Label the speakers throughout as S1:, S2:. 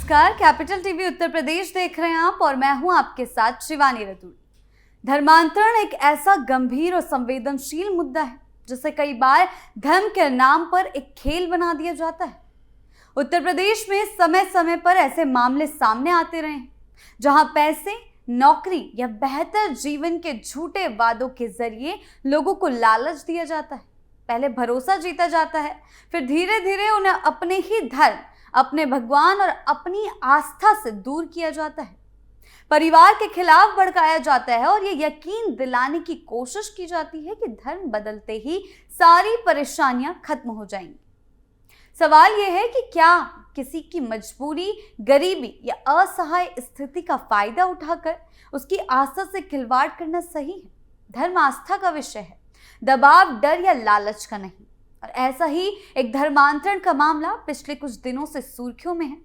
S1: नमस्कार, capital TV Uttar Pradesh देख रहे हैं आप और मैं हूं आपके साथ शिवानी रतूड़ी। धर्मांतरण एक ऐसा गंभीर और संवेदनशील मुद्दा है जिसे कई बार धर्म के नाम पर एक खेल बना दिया जाता है। उत्तर प्रदेश में समय समय पर ऐसे मामले सामने आते रहे हैं जहां पैसे, नौकरी या बेहतर जीवन के झूठे वादों के जरिए लोगों को लालच दिया जाता है। पहले भरोसा जीता जाता है, फिर धीरे धीरे उन्हें अपने ही धर्म, अपने भगवान और अपनी आस्था से दूर किया जाता है। परिवार के खिलाफ भड़काया जाता है और ये यकीन दिलाने की कोशिश की जाती है कि धर्म बदलते ही सारी परेशानियां खत्म हो जाएंगी। सवाल यह है कि क्या किसी की मजबूरी, गरीबी या असहाय स्थिति का फायदा उठाकर उसकी आस्था से खिलवाड़ करना सही है? धर्म आस्था का विषय है, दबाव, डर या लालच का नहीं। और ऐसा ही एक धर्मांतरण का मामला पिछले कुछ दिनों से सुर्खियों में है।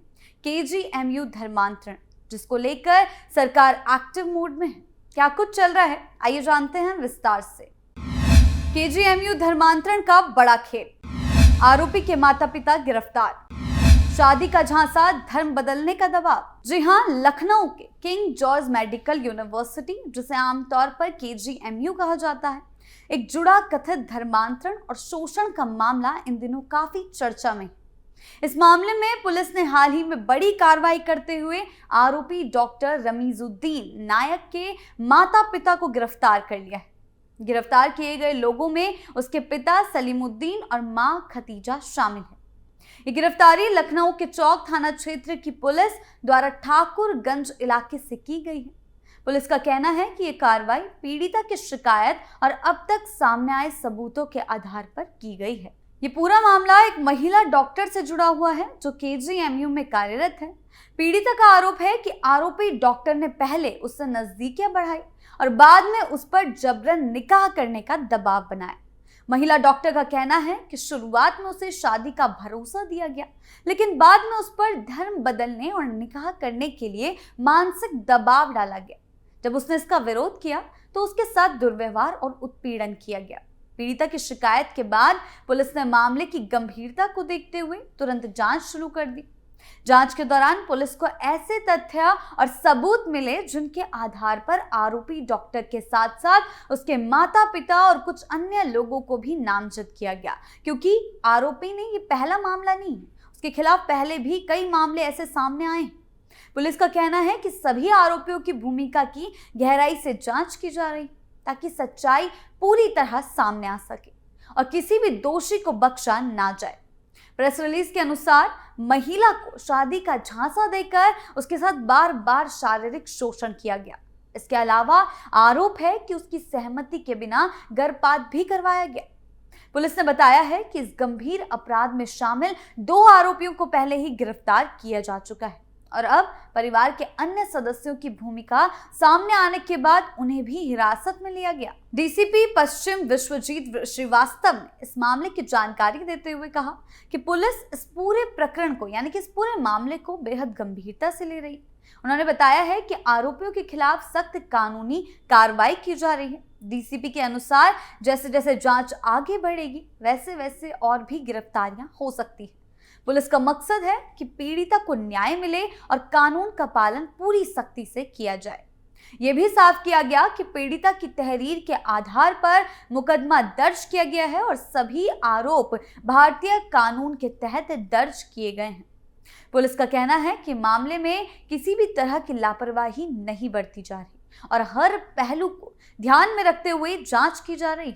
S1: केजीएमयू धर्मांतरण, जिसको लेकर सरकार एक्टिव मोड में है। क्या कुछ चल रहा है, आइए जानते हैं विस्तार से। केजीएमयू धर्मांतरण का बड़ा खेल, आरोपी के माता पिता गिरफ्तार, शादी का झांसा, धर्म बदलने का दबाव। जी हां, लखनऊ के किंग जॉर्ज मेडिकल यूनिवर्सिटी, जिसे आमतौर पर केजीएमयू कहा जाता है, एक जुड़ा कथित धर्मांतरण और शोषण का मामला इन दिनों काफी चर्चा में है। इस मामले में पुलिस ने हाल ही में बड़ी कार्रवाई करते हुए आरोपी डॉक्टर रमीजुद्दीन नायक के माता पिता को गिरफ्तार कर लिया है। गिरफ्तार किए गए लोगों में उसके पिता सलीमुद्दीन और मां खतीजा शामिल है। ये गिरफ्तारी लखनऊ के चौक थाना क्षेत्र की पुलिस द्वारा ठाकुरगंज इलाके से की गई है। पुलिस का कहना है कि ये कार्रवाई पीड़िता की शिकायत और अब तक सामने आए सबूतों के आधार पर की गई है। ये पूरा मामला एक महिला डॉक्टर से जुड़ा हुआ है जो केजीएमयू में कार्यरत है। पीड़िता का आरोप है कि आरोपी डॉक्टर ने पहले उससे नजदीकियां बढ़ाई और बाद में उस पर जबरन निकाह करने का दबाव बनाया। महिला डॉक्टर का कहना है कि शुरुआत में उसे शादी का भरोसा दिया गया, लेकिन बाद में उस पर धर्म बदलने और निकाह करने के लिए मानसिक दबाव डाला गया। जब उसने इसका विरोध किया तो उसके साथ दुर्व्यवहार और उत्पीड़न किया गया। पीड़िता की शिकायत के बाद पुलिस ने मामले की गंभीरता को देखते हुए तुरंत जांच शुरू कर दी। जांच के दौरान पुलिस को ऐसे तथ्य और सबूत मिले जिनके आधार पर आरोपी डॉक्टर के साथ साथ उसके माता पिता और कुछ अन्य लोगों को भी नामजद किया गया, क्योंकि आरोपी ने ये पहला मामला नहीं है, उसके खिलाफ पहले भी कई मामले ऐसे सामने आए हैं। पुलिस का कहना है कि सभी आरोपियों की भूमिका की गहराई से जांच की जा रही ताकि सच्चाई पूरी तरह सामने आ सके और किसी भी दोषी को बख्शा ना जाए। प्रेस रिलीज के अनुसार महिला को शादी का झांसा देकर उसके साथ बार बार शारीरिक शोषण किया गया। इसके अलावा आरोप है कि उसकी सहमति के बिना गर्भपात भी करवाया गया। पुलिस ने बताया है कि इस गंभीर अपराध में शामिल 2 आरोपियों को पहले ही गिरफ्तार किया जा चुका है और अब परिवार के अन्य सदस्यों की भूमिका सामने आने के बाद उन्हें भी हिरासत में लिया गया। डीसीपी पश्चिम विश्वजीत श्रीवास्तव ने इस मामले की जानकारी देते हुए कहा कि पुलिस इस पूरे प्रकरण को, यानी कि इस पूरे मामले को बेहद गंभीरता से ले रही है। उन्होंने बताया है कि आरोपियों के खिलाफ सख्त कानूनी कार्रवाई की जा रही है। डीसीपी के अनुसार जैसे जैसे जांच आगे बढ़ेगी वैसे वैसे और भी गिरफ्तारियां हो सकती है। पुलिस का मकसद है कि पीड़िता को न्याय मिले और कानून का पालन पूरी सख्ती से किया जाए। यह भी साफ किया गया कि पीड़िता की तहरीर के आधार पर मुकदमा दर्ज किया गया है और सभी आरोप भारतीय कानून के तहत दर्ज किए गए हैं। पुलिस का कहना है कि मामले में किसी भी तरह की लापरवाही नहीं बरती जा रही और हर पहलू को ध्यान में रखते हुए जांच की जा रही।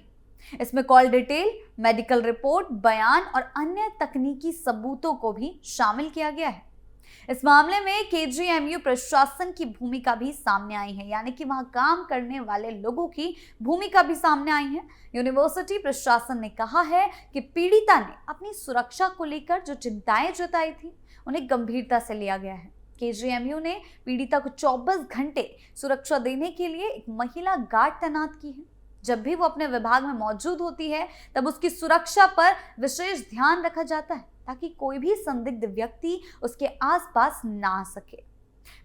S1: इसमें कॉल डिटेल, मेडिकल रिपोर्ट, बयान और अन्य तकनीकी सबूतों को भी शामिल किया गया है। इस मामले में केजीएमयू प्रशासन की भूमिका भी सामने आई है, यानी कि वहां काम करने वाले लोगों की भूमिका भी सामने आई है। यूनिवर्सिटी प्रशासन ने कहा है कि पीड़िता ने अपनी सुरक्षा को लेकर जो चिंताएं जताई थी उन्हें गंभीरता से लिया गया है। केजीएमयू ने पीड़िता को 24 घंटे सुरक्षा देने के लिए एक महिला गार्ड तैनात की है। जब भी वो अपने विभाग में मौजूद होती है तब उसकी सुरक्षा पर विशेष ध्यान रखा जाता है ताकि कोई भी संदिग्ध व्यक्ति उसके आसपास ना आ सके।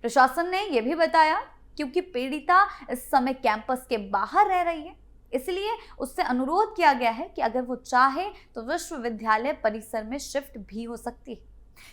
S1: प्रशासन ने यह भी बताया क्योंकि पीड़िता इस समय कैंपस के बाहर रह रही है, इसलिए उससे अनुरोध किया गया है कि अगर वो चाहे तो विश्वविद्यालय परिसर में शिफ्ट भी हो सकती है।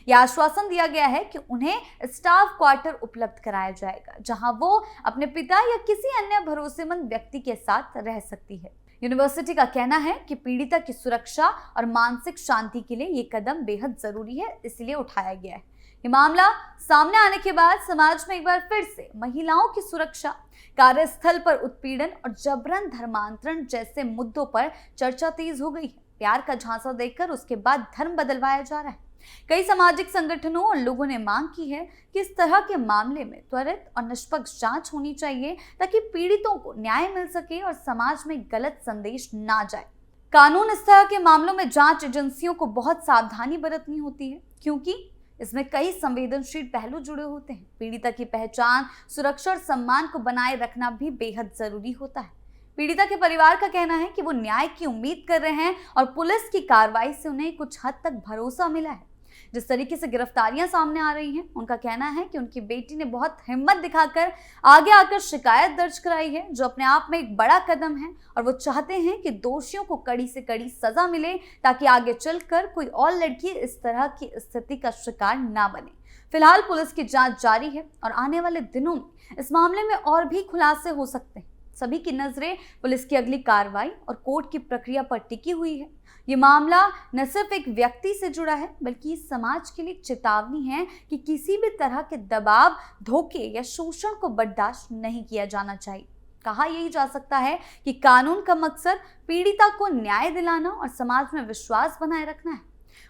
S1: यह आश्वासन दिया गया है कि उन्हें स्टाफ क्वार्टर उपलब्ध कराया जाएगा, जहां वो अपने पिता या किसी अन्य भरोसेमंद व्यक्ति के साथ रह सकती है। यूनिवर्सिटी का कहना है कि पीड़िता की सुरक्षा और मानसिक शांति के लिए ये कदम बेहद जरूरी है, इसलिए उठाया गया है। ये मामला सामने आने के बाद समाज में एक बार फिर से महिलाओं की सुरक्षा, कार्यस्थल पर उत्पीड़न और जबरन धर्मांतरण जैसे मुद्दों पर चर्चा तेज हो गई है। प्यार का झांसा देकर उसके बाद धर्म बदलवाया जा रहा है। कई सामाजिक संगठनों और लोगों ने मांग की है कि इस तरह के मामले में त्वरित और निष्पक्ष जांच होनी चाहिए, ताकि पीड़ितों को न्याय मिल सके और समाज में गलत संदेश ना जाए। कानून इस तरह के मामलों में जांच एजेंसियों को बहुत सावधानी बरतनी होती है, क्योंकि इसमें कई संवेदनशील पहलू जुड़े होते हैं। पीड़िता की पहचान, सुरक्षा और सम्मान को बनाए रखना भी बेहद जरूरी होता है। पीड़िता के परिवार का कहना है कि वो न्याय की उम्मीद कर रहे हैं और पुलिस की कार्रवाई से उन्हें कुछ हद तक भरोसा मिला है। जिस तरीके से गिरफ्तारियां सामने आ रही हैं, उनका कहना है कि उनकी बेटी ने बहुत हिम्मत दिखाकर आगे आकर शिकायत दर्ज कराई है, जो अपने आप में एक बड़ा कदम है, और वो चाहते हैं कि दोषियों को कड़ी से कड़ी सजा मिले, ताकि आगे चलकर कोई और लड़की इस तरह की स्थिति का शिकार ना बने। फिलहाल पुलिस की जांच जारी है और आने वाले दिनों में इस मामले में और भी खुलासे हो सकते हैं। सभी की नजरें पुलिस की अगली कार्रवाई और कोर्ट की प्रक्रिया पर टिकी हुई है। ये मामला न सिर्फ एक व्यक्ति से जुड़ा है, बल्कि समाज के लिए चेतावनी है कि किसी भी तरह के दबाव, धोखे या शोषण को बर्दाश्त नहीं किया जाना चाहिए। कहा यही जा सकता है कि कानून का मकसद पीड़िता को न्याय दिलाना और समाज में विश्वास बनाए रखना है।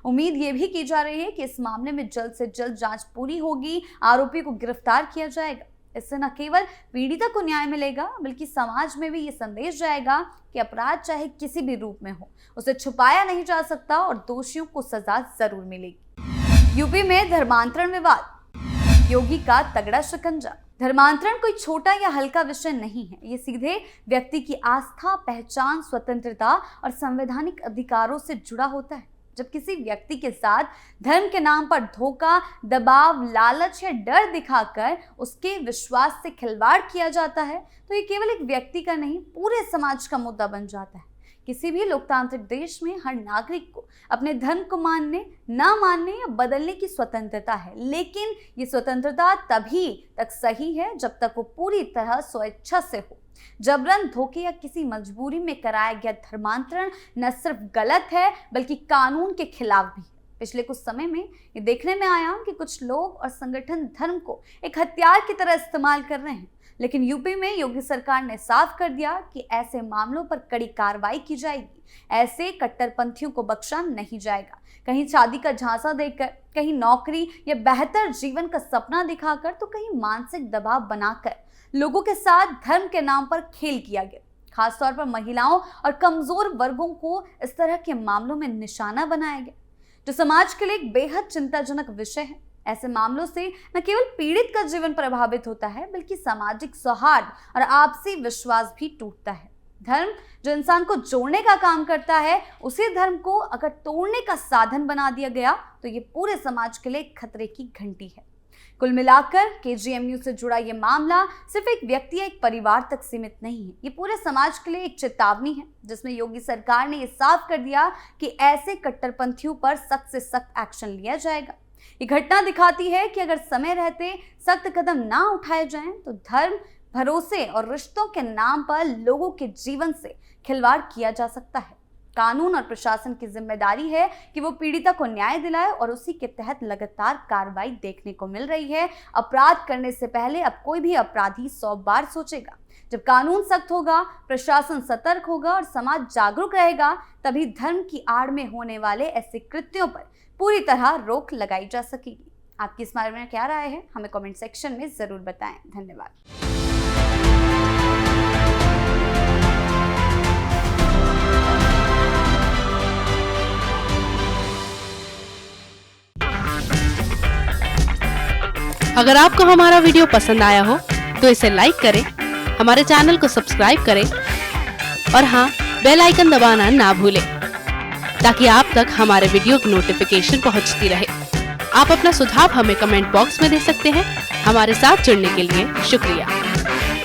S1: उम्मीद ये भी की जा रही है कि इस मामले में जल्द से जल्द जांच पूरी होगी, आरोपी को गिरफ्तार किया जाएगा। इससे न केवल पीड़िता को न्याय मिलेगा, बल्कि समाज में भी ये संदेश जाएगा कि अपराध चाहे किसी भी रूप में हो, उसे छुपाया नहीं जा सकता और दोषियों को सजा जरूर मिलेगी। यूपी में धर्मांतरण विवाद, योगी का तगड़ा शिकंजा। धर्मांतरण कोई छोटा या हल्का विषय नहीं है। ये सीधे व्यक्ति की आस्था, पहचान, स्वतंत्रता और संवैधानिक अधिकारों से जुड़ा होता है। जब किसी व्यक्ति के साथ धर्म के नाम पर धोखा, दबाव, लालच या डर दिखाकर उसके विश्वास से खिलवाड़ किया जाता है, तो ये केवल एक व्यक्ति का नहीं, पूरे समाज का मुद्दा बन जाता है। किसी भी लोकतांत्रिक देश में हर नागरिक को अपने धर्म को मानने, ना मानने या बदलने की स्वतंत्रता है, लेकिन ये स्वतंत्रता तभी तक सही है जब तक वो पूरी तरह स्वेच्छा से हो। जबरन, धोखे या किसी मजबूरी में कराया गया धर्मांतरण न सिर्फ गलत है, बल्कि कानून के खिलाफ भी है। पिछले कुछ समय में ये देखने में आया कि कुछ लोग और संगठन धर्म को एक हथियार की तरह इस्तेमाल कर रहे हैं, लेकिन यूपी में योगी सरकार ने साफ कर दिया कि ऐसे मामलों पर कड़ी कार्रवाई की जाएगी। ऐसे कट्टरपंथियों को बख्शा नहीं जाएगा। कहीं शादी का झांसा देकर, कहीं नौकरी या बेहतर जीवन का सपना दिखाकर, तो कहीं मानसिक दबाव बनाकर लोगों के साथ धर्म के नाम पर खेल किया गया। खासतौर पर महिलाओं और कमजोर वर्गों को इस तरह के मामलों में निशाना बनाया गया, जो समाज के लिए एक बेहद चिंताजनक विषय है। ऐसे मामलों से न केवल पीड़ित का जीवन प्रभावित होता है, बल्कि सामाजिक सौहार्द और आपसी विश्वास भी टूटता है। धर्म जो इंसान को जोड़ने का काम करता है, उसी धर्म को अगर तोड़ने का साधन बना दिया गया, तो ये पूरे समाज के लिए खतरे की घंटी है। कुल मिलाकर केजीएमयू से जुड़ा ये मामला सिर्फ एक व्यक्ति या एक परिवार तक सीमित नहीं है। ये पूरे समाज के लिए एक चेतावनी है, जिसमें योगी सरकार ने ये साफ कर दिया कि ऐसे कट्टरपंथियों पर सख्त से सख्त एक्शन लिया जाएगा। ये घटना दिखाती है कि अगर समय रहते सख्त कदम ना उठाए जाएं, तो धर्म, भरोसे और रिश्तों के नाम पर लोगों के जीवन से खिलवाड़ किया जा सकता है। कानून और प्रशासन की जिम्मेदारी है कि वो पीड़िता को न्याय दिलाए, और उसी के तहत लगातार कार्रवाई देखने को मिल रही है। अपराध करने से पहले अब कोई भी अपराधी 100 बार सोचेगा। जब कानून सख्त होगा, प्रशासन सतर्क होगा और समाज जागरूक रहेगा, तभी धर्म की आड़ में होने वाले ऐसे कृत्यों पर पूरी तरह रोक लगाई जा सकेगी। आपकी इस बारे में क्या राय है, हमें कमेंट सेक्शन में जरूर बताएं। धन्यवाद।
S2: अगर आपको हमारा वीडियो पसंद आया हो तो इसे लाइक करें, हमारे चैनल को सब्सक्राइब करें और हाँ, बेल आइकन दबाना ना भूलें, ताकि आप तक हमारे वीडियो की नोटिफिकेशन पहुंचती रहे। आप अपना सुझाव हमें कमेंट बॉक्स में दे सकते हैं। हमारे साथ जुड़ने के लिए शुक्रिया।